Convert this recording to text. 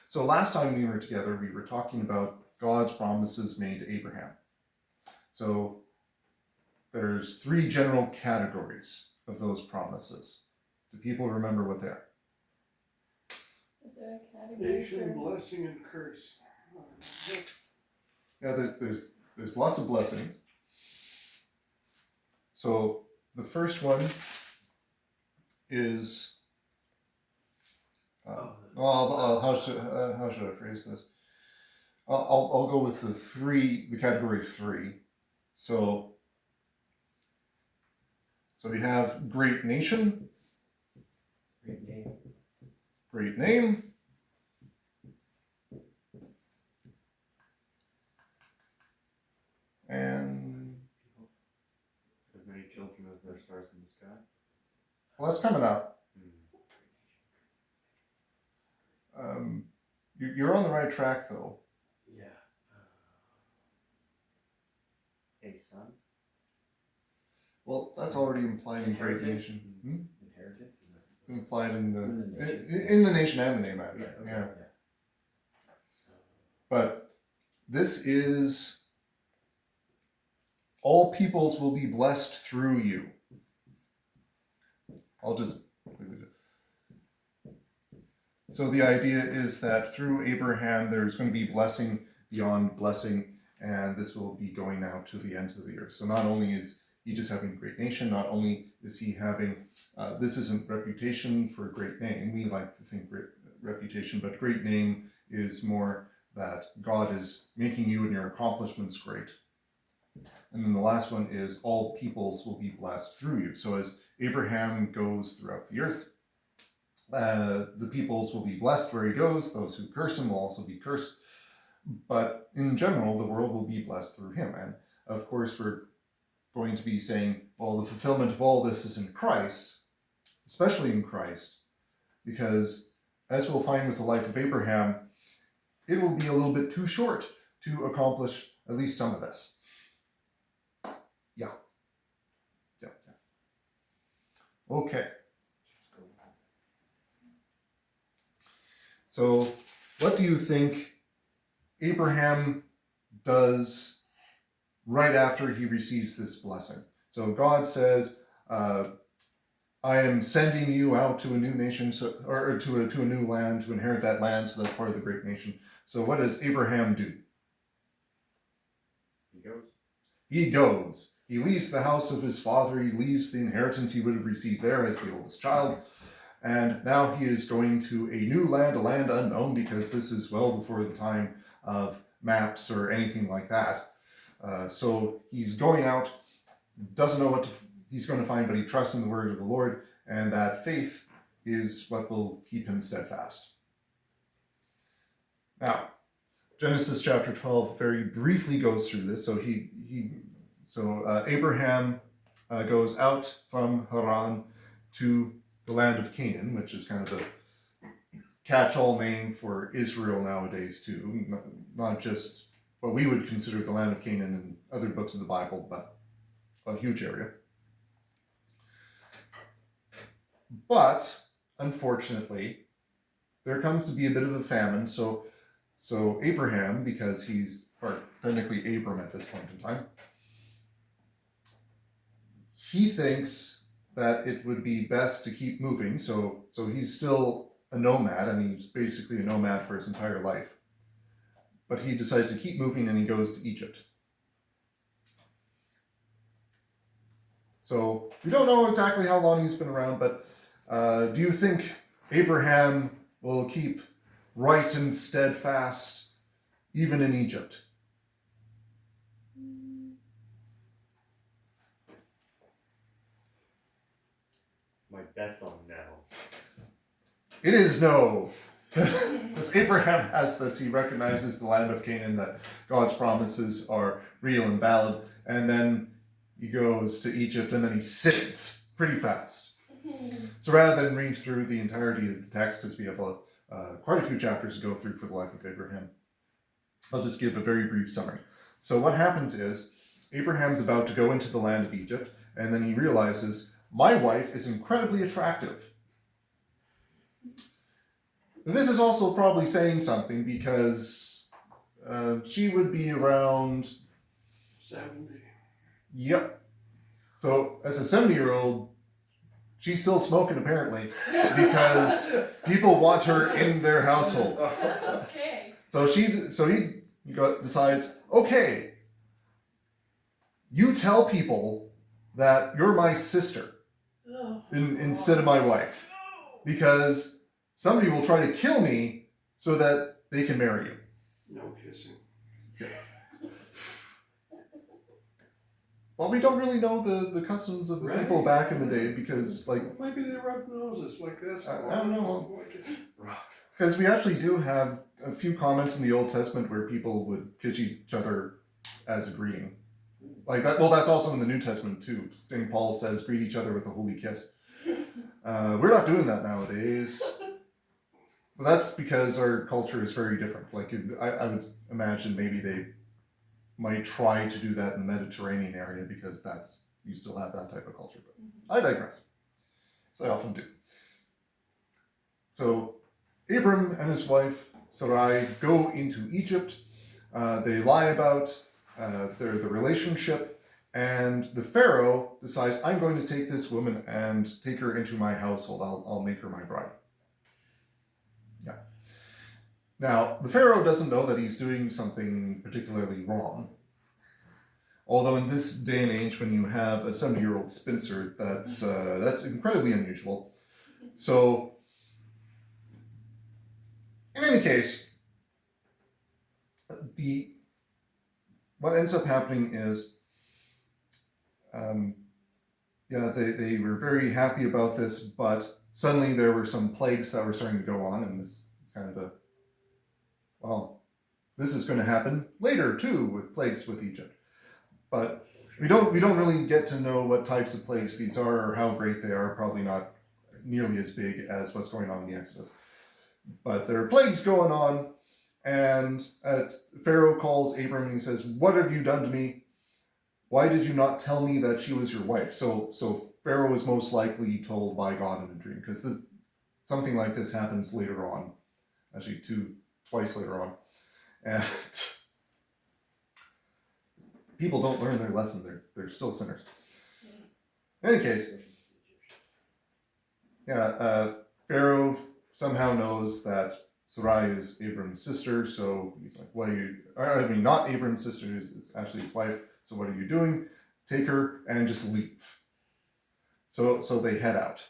So last time we were together, we were talking about God's promises made to Abraham. So there's 3 general categories of those promises. Do people remember what they are? Is there a category Nation, for... blessing, and curse. Yeah, there's lots of blessings. So the first one is how should I phrase this? I'll go with the category 3. So we have great nation, great name, and as many children as there are stars in the sky. well, that's coming up. You're on the right track, though. Yeah. A son. Well, that's already implied in great Inheritance? nation. Inheritance? Implied in In the nation. in the nation and the name, actually. Yeah, okay, Yeah. yeah. But this is all peoples will be blessed through you. I'll just leave it. So the idea is that through Abraham, there's going to be blessing beyond blessing, and this will be going out to the ends of the earth. So not only is he just having a great nation, not only is he having, this isn't reputation for a great name. We like to think great reputation, but great name is more that God is making you and your accomplishments great. And then the last one is all peoples will be blessed through you. So as Abraham goes throughout the earth, the peoples will be blessed where he goes. Those who curse him will also be cursed. But in general, the world will be blessed through him. And of course, we're going to be saying, well, the fulfillment of all this is in Christ, especially in Christ, because as we'll find with the life of Abraham, it will be a little bit too short to accomplish at least some of this. Yeah. Okay. So, what do you think Abraham does right after he receives this blessing? So God says, I am sending you out to a new nation, or to a new land, to inherit that land, so that's part of the great nation. So what does Abraham do? He goes. He leaves the house of his father. He leaves the inheritance he would have received there as the oldest child. And now he is going to a new land, a land unknown, because this is well before the time of maps or anything like that. So he's going out, doesn't know what he's going to find, but he trusts in the word of the Lord, and that faith is what will keep him steadfast. Now, Genesis chapter 12 very briefly goes through this. So Abraham goes out from Haran to the land of Canaan, which is kind of a catch-all name for Israel nowadays too, not just what we would consider the land of Canaan in other books of the Bible, but a huge area. But unfortunately, there comes to be a bit of a famine. So Abraham, because he's, or technically Abram at this point in time, he thinks that it would be best to keep moving. So he's still a nomad, and he's basically a nomad for his entire life. But he decides to keep moving, and he goes to Egypt. So we don't know exactly how long he's been around, but do you think Abraham will keep right and steadfast even in Egypt? My bet's on no. It is no. As Abraham has this, he recognizes the land of Canaan, that God's promises are real and valid, and then he goes to Egypt, and then he sins pretty fast. So rather than read through the entirety of the text, because we have quite a few chapters to go through for the life of Abraham, I'll just give a very brief summary. So what happens is, Abraham's about to go into the land of Egypt, and then he realizes, my wife is incredibly attractive. This is also probably saying something because she would be around. 70. Yep. So as a 70-year-old, she's still smoking apparently because people want her in their household. Okay. So he decides, okay, you tell people that you're my sister instead of my wife, because somebody will try to kill me so that they can marry you. No kissing. Well, we don't really know the customs of the Right. people back in the day because, like, Maybe they rub noses like this. I don't know. Like it's- because we actually do have a few comments in the Old Testament where people would kiss each other as a greeting. Like that. Well, that's also in the New Testament too. St. Paul says, "Greet each other with a holy kiss." We're not doing that nowadays. But that's because our culture is very different. Like I would imagine maybe they might try to do that in the Mediterranean area because you still have that type of culture. But I digress, as I often do. So Abram and his wife Sarai go into Egypt. They lie about the relationship, and the Pharaoh decides, I'm going to take this woman and take her into my household. I'll make her my bride. Yeah. Now, the Pharaoh doesn't know that he's doing something particularly wrong. Although in this day and age, when you have a 70-year-old spinster, that's incredibly unusual. So, in any case, what ends up happening is, they were very happy about this, but suddenly there were some plagues that were starting to go on, and this is kind of this is going to happen later too with plagues with Egypt. But we don't really get to know what types of plagues these are or how great they are. Probably not nearly as big as what's going on in the Exodus. But there are plagues going on, and Pharaoh calls Abram and he says, "What have you done to me? Why did you not tell me that she was your wife?" So Pharaoh is most likely told by God in a dream, because something like this happens later on, actually twice later on, and people don't learn their lesson. They're still sinners. In any case, Pharaoh somehow knows that Sarai is Abram's sister, so he's like, "What are you?" I mean, not Abram's sister; it's actually his wife. So what are you doing? Take her and just leave. So they head out.